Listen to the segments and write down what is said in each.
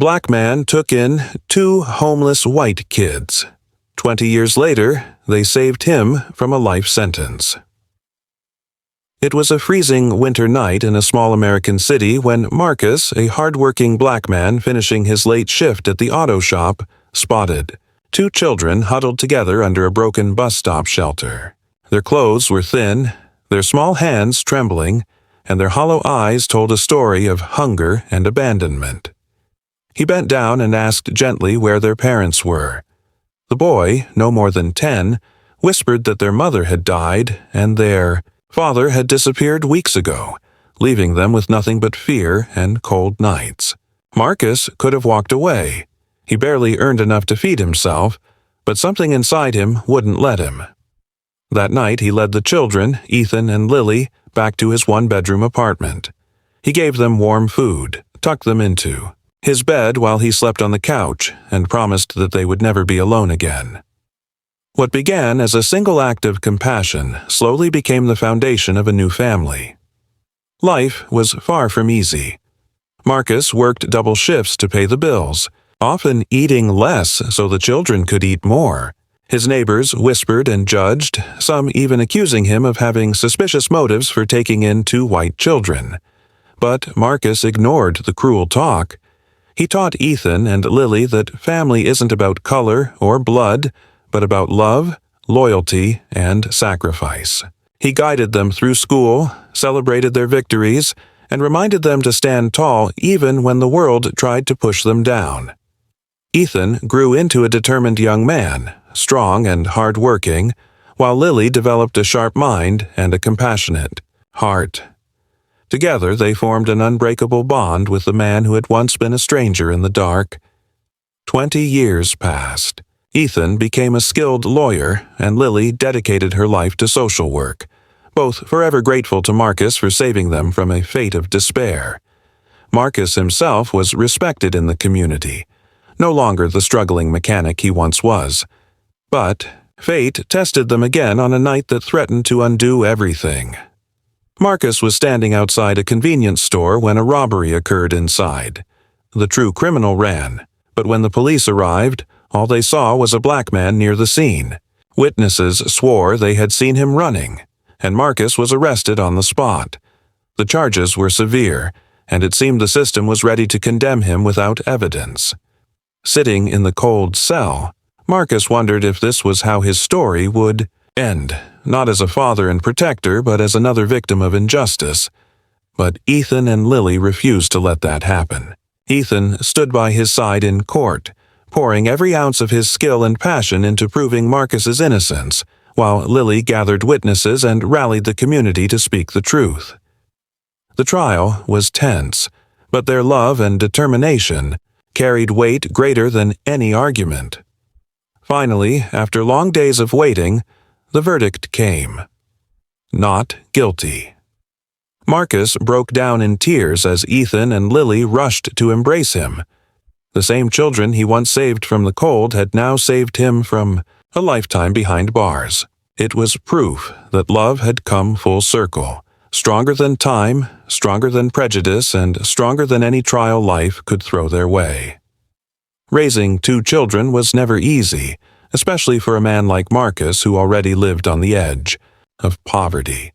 black man took in 2 homeless white kids. 20 years later, they saved him from a life sentence. It was a freezing winter night in a small American city when Marcus, a hard-working black man finishing his late shift at the auto shop, spotted 2 children huddled together under a broken bus stop shelter. Their clothes were thin, their small hands trembling, and their hollow eyes told a story of hunger and abandonment. He bent down and asked gently where their parents were. The boy, no more than 10, whispered that their mother had died and their father had disappeared weeks ago, leaving them with nothing but fear and cold nights. Marcus could have walked away. He barely earned enough to feed himself, but something inside him wouldn't let him. That night he led the children, Ethan and Lily, back to his 1-bedroom apartment. He gave them warm food, tucked them into his bed while he slept on the couch, and promised that they would never be alone again. What began as a single act of compassion slowly became the foundation of a new family. Life was far from easy. Marcus worked double shifts to pay the bills, often eating less so the children could eat more. His neighbors whispered and judged, some even accusing him of having suspicious motives for taking in 2 white children. But Marcus ignored the cruel talk. He taught Ethan and Lily that family isn't about color or blood, but about love, loyalty, and sacrifice. He guided them through school, celebrated their victories, and reminded them to stand tall even when the world tried to push them down. Ethan grew into a determined young man, strong and hard-working, while Lily developed a sharp mind and a compassionate heart. Together they formed an unbreakable bond with the man who had once been a stranger in the dark. 20 years passed. Ethan became a skilled lawyer, and Lily dedicated her life to social work, both forever grateful to Marcus for saving them from a fate of despair. Marcus himself was respected in the community, no longer the struggling mechanic he once was. But fate tested them again on a night that threatened to undo everything. Marcus was standing outside a convenience store when a robbery occurred inside. The true criminal ran, but when the police arrived, all they saw was a black man near the scene. Witnesses swore they had seen him running, and Marcus was arrested on the spot. The charges were severe, and it seemed the system was ready to condemn him without evidence. Sitting in the cold cell, Marcus wondered if this was how his story would end, not as a father and protector, but as another victim of injustice. But Ethan and Lily refused to let that happen. Ethan stood by his side in court, pouring every ounce of his skill and passion into proving Marcus's innocence, while Lily gathered witnesses and rallied the community to speak the truth. The trial was tense, but their love and determination carried weight greater than any argument. Finally, after long days of waiting, the verdict came. Not guilty. Marcus broke down in tears as Ethan and Lily rushed to embrace him. The same children he once saved from the cold had now saved him from a lifetime behind bars. It was proof that love had come full circle, stronger than time, stronger than prejudice, and stronger than any trial life could throw their way. Raising 2 children was never easy, especially for a man like Marcus who already lived on the edge of poverty.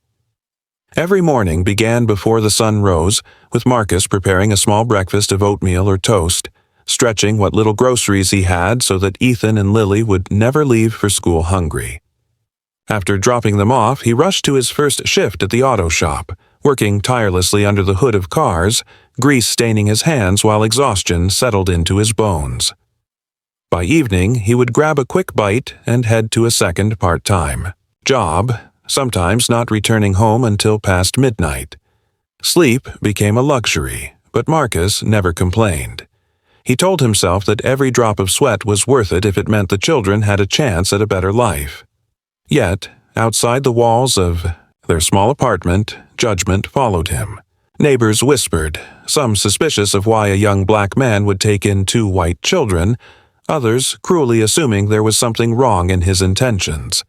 Every morning began before the sun rose, with Marcus preparing a small breakfast of oatmeal or toast, stretching what little groceries he had so that Ethan and Lily would never leave for school hungry. After dropping them off, he rushed to his first shift at the auto shop, working tirelessly under the hood of cars, grease staining his hands while exhaustion settled into his bones. By evening, he would grab a quick bite and head to a second part-time job, sometimes not returning home until past midnight. Sleep became a luxury, but Marcus never complained. He told himself that every drop of sweat was worth it if it meant the children had a chance at a better life. Yet, outside the walls of their small apartment, judgment followed him. Neighbors whispered, some suspicious of why a young black man would take in 2 white children, others cruelly assuming there was something wrong in his intentions.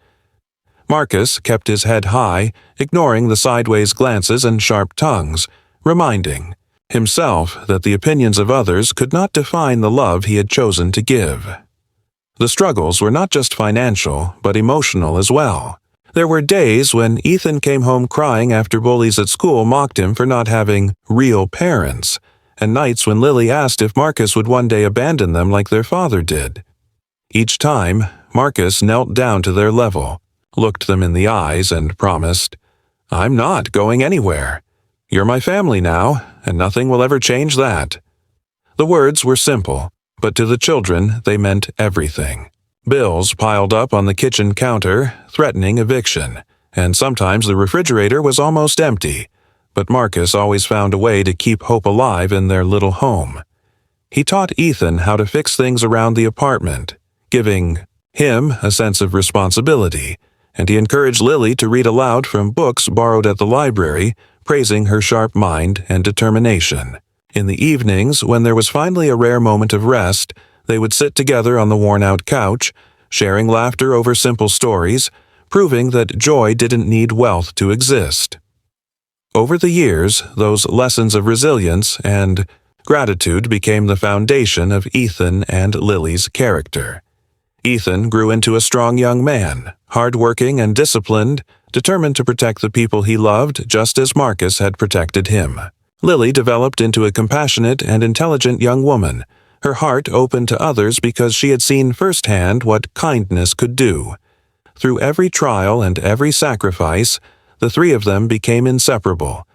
Marcus kept his head high, ignoring the sideways glances and sharp tongues, reminding himself that the opinions of others could not define the love he had chosen to give. The struggles were not just financial, but emotional as well. There were days when Ethan came home crying after bullies at school mocked him for not having real parents, and nights when Lily asked if Marcus would one day abandon them like their father did. Each time, Marcus knelt down to their level, looked them in the eyes, and promised, "I'm not going anywhere. You're my family now, and nothing will ever change that." The words were simple, but to the children they meant everything. Bills piled up on the kitchen counter, threatening eviction, and sometimes the refrigerator was almost empty, but Marcus always found a way to keep hope alive in their little home. He taught Ethan how to fix things around the apartment, giving him a sense of responsibility, and he encouraged Lily to read aloud from books borrowed at the library, praising her sharp mind and determination. In the evenings, when there was finally a rare moment of rest, they would sit together on the worn-out couch, sharing laughter over simple stories, proving that joy didn't need wealth to exist. Over the years, those lessons of resilience and gratitude became the foundation of Ethan and Lily's character. Ethan grew into a strong young man, hard-working and disciplined, determined to protect the people he loved just as Marcus had protected him. Lily developed into a compassionate and intelligent young woman, her heart open to others because she had seen firsthand what kindness could do. Through every trial and every sacrifice, the three of them became inseparable,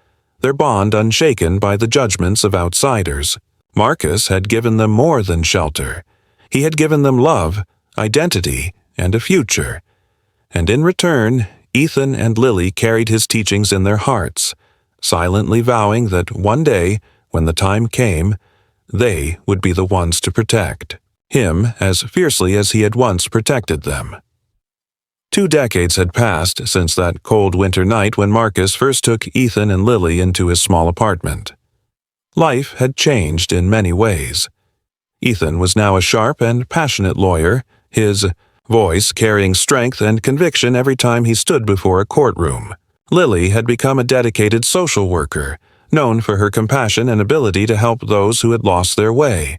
their bond unshaken by the judgments of outsiders. Marcus had given them more than shelter. He had given them love, identity, and a future. And in return, Ethan and Lily carried his teachings in their hearts, silently vowing that one day, when the time came, they would be the ones to protect him as fiercely as he had once protected them. 2 decades had passed since that cold winter night when Marcus first took Ethan and Lily into his small apartment. Life had changed in many ways. Ethan was now a sharp and passionate lawyer, his voice carrying strength and conviction every time he stood before a courtroom. Lily had become a dedicated social worker, known for her compassion and ability to help those who had lost their way.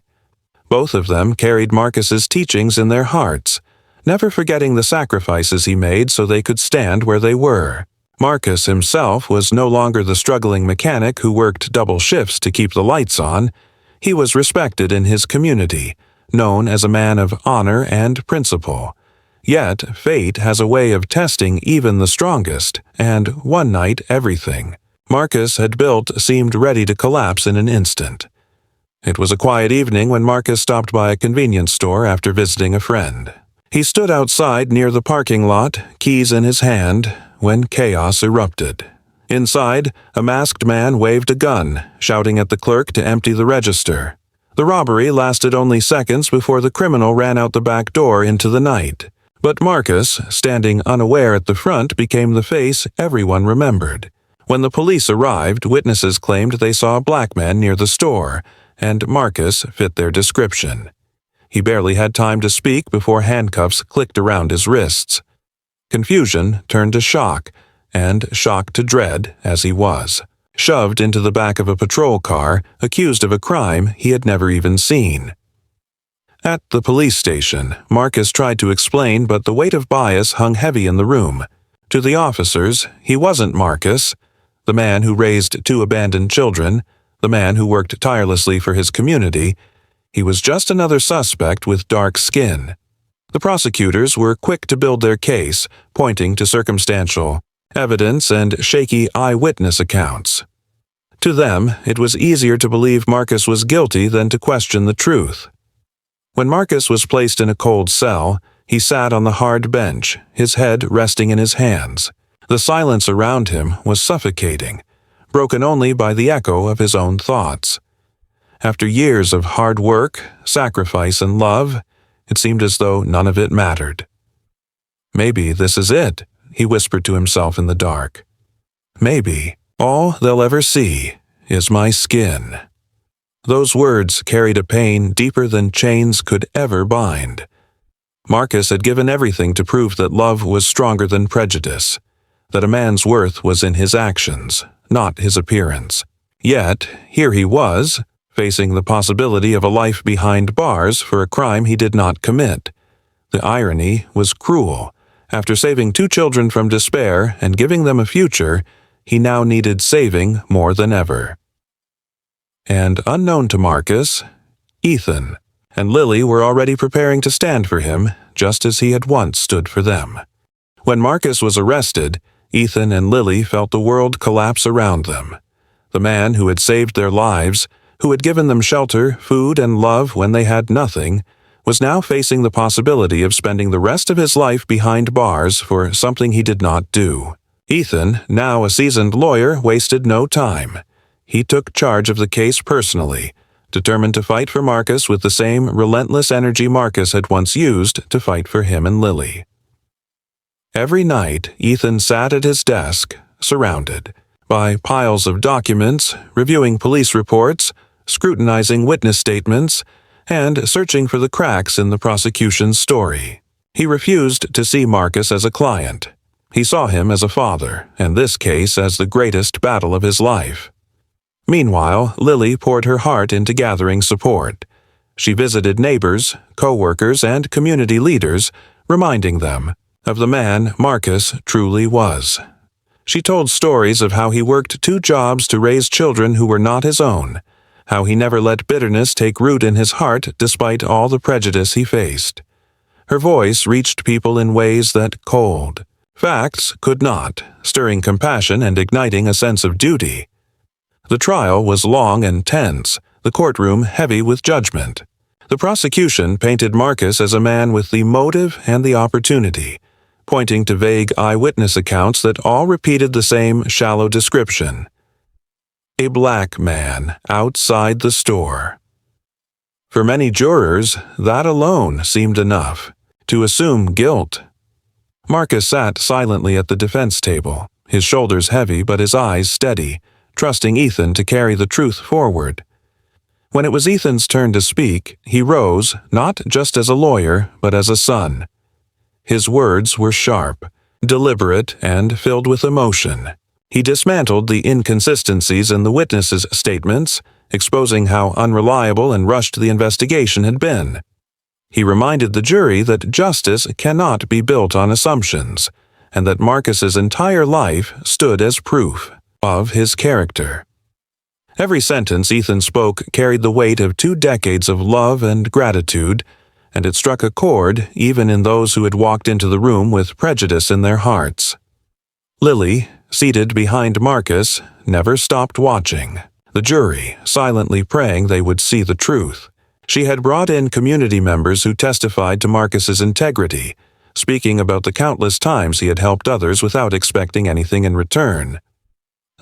Both of them carried Marcus's teachings in their hearts, never forgetting the sacrifices he made so they could stand where they were. Marcus himself was no longer the struggling mechanic who worked double shifts to keep the lights on. He was respected in his community, known as a man of honor and principle. Yet fate has a way of testing even the strongest, and one night everything Marcus had built seemed ready to collapse in an instant. It was a quiet evening when Marcus stopped by a convenience store after visiting a friend. He stood outside near the parking lot, keys in his hand, when chaos erupted. Inside, a masked man waved a gun, shouting at the clerk to empty the register. The robbery lasted only seconds before the criminal ran out the back door into the night. But Marcus, standing unaware at the front, became the face everyone remembered. When the police arrived, witnesses claimed they saw a black man near the store, and Marcus fit their description. He barely had time to speak before handcuffs clicked around his wrists. Confusion turned to shock, and shock to dread as he was, shoved into the back of a patrol car, accused of a crime he had never even seen. At the police station, Marcus tried to explain, but the weight of bias hung heavy in the room. To the officers, he wasn't Marcus, the man who raised 2 abandoned children, the man who worked tirelessly for his community. He was just another suspect with dark skin. The prosecutors were quick to build their case, pointing to circumstantial evidence and shaky eyewitness accounts. To them, it was easier to believe Marcus was guilty than to question the truth. When Marcus was placed in a cold cell, he sat on the hard bench, his head resting in his hands. The silence around him was suffocating, broken only by the echo of his own thoughts. After years of hard work, sacrifice, and love, it seemed as though none of it mattered. "Maybe this is it," he whispered to himself in the dark. "Maybe all they'll ever see is my skin." Those words carried a pain deeper than chains could ever bind. Marcus had given everything to prove that love was stronger than prejudice, that a man's worth was in his actions, not his appearance. Yet, here he was, facing the possibility of a life behind bars for a crime he did not commit. The irony was cruel. After saving 2 children from despair and giving them a future, he now needed saving more than ever. And unknown to Marcus, Ethan and Lily were already preparing to stand for him, just as he had once stood for them. When Marcus was arrested, Ethan and Lily felt the world collapse around them. The man who had saved their lives, who had given them shelter, food, and love when they had nothing, was now facing the possibility of spending the rest of his life behind bars for something he did not do. Ethan, now a seasoned lawyer, wasted no time. He took charge of the case personally, determined to fight for Marcus with the same relentless energy Marcus had once used to fight for him and Lily. Every night, Ethan sat at his desk, surrounded by piles of documents, reviewing police reports, scrutinizing witness statements, and searching for the cracks in the prosecution's story. He refused to see Marcus as a client. He saw him as a father, and this case as the greatest battle of his life. Meanwhile, Lily poured her heart into gathering support. She visited neighbors, co-workers, and community leaders, reminding them of the man Marcus truly was. She told stories of how he worked 2 jobs to raise children who were not his own, how he never let bitterness take root in his heart despite all the prejudice he faced. Her voice reached people in ways that cold facts could not, stirring compassion and igniting a sense of duty. The trial was long and tense, the courtroom heavy with judgment. The prosecution painted Marcus as a man with the motive and the opportunity, pointing to vague eyewitness accounts that all repeated the same shallow description. A black man outside the store. For many jurors, that alone seemed enough to assume guilt. Marcus sat silently at the defense table, his shoulders heavy but his eyes steady, trusting Ethan to carry the truth forward. When it was Ethan's turn to speak, he rose, not just as a lawyer, but as a son. His words were sharp, deliberate, and filled with emotion. He dismantled the inconsistencies in the witnesses' statements, exposing how unreliable and rushed the investigation had been. He reminded the jury that justice cannot be built on assumptions, and that Marcus's entire life stood as proof of his character. Every sentence Ethan spoke carried the weight of 2 decades of love and gratitude, and it struck a chord even in those who had walked into the room with prejudice in their hearts. Lily, seated behind Marcus, never stopped watching, the jury silently praying they would see the truth. She had brought in community members who testified to Marcus's integrity, speaking about the countless times he had helped others without expecting anything in return.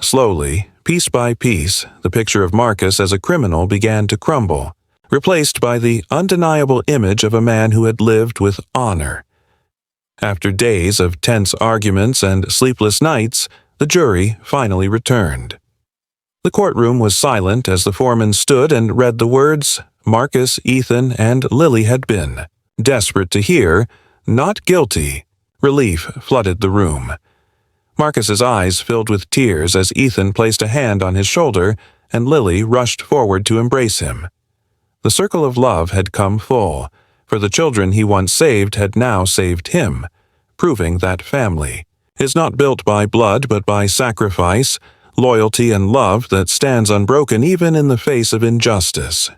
Slowly, piece by piece, the picture of Marcus as a criminal began to crumble, replaced by the undeniable image of a man who had lived with honor. After days of tense arguments and sleepless nights, the jury finally returned. The courtroom was silent as the foreman stood and read the words Marcus, Ethan, and Lily had been. Desperate to hear, "Not guilty," relief flooded the room. Marcus's eyes filled with tears as Ethan placed a hand on his shoulder and Lily rushed forward to embrace him. The circle of love had come full, for the children he once saved had now saved him, proving that family is not built by blood but by sacrifice, loyalty, and love that stands unbroken even in the face of injustice.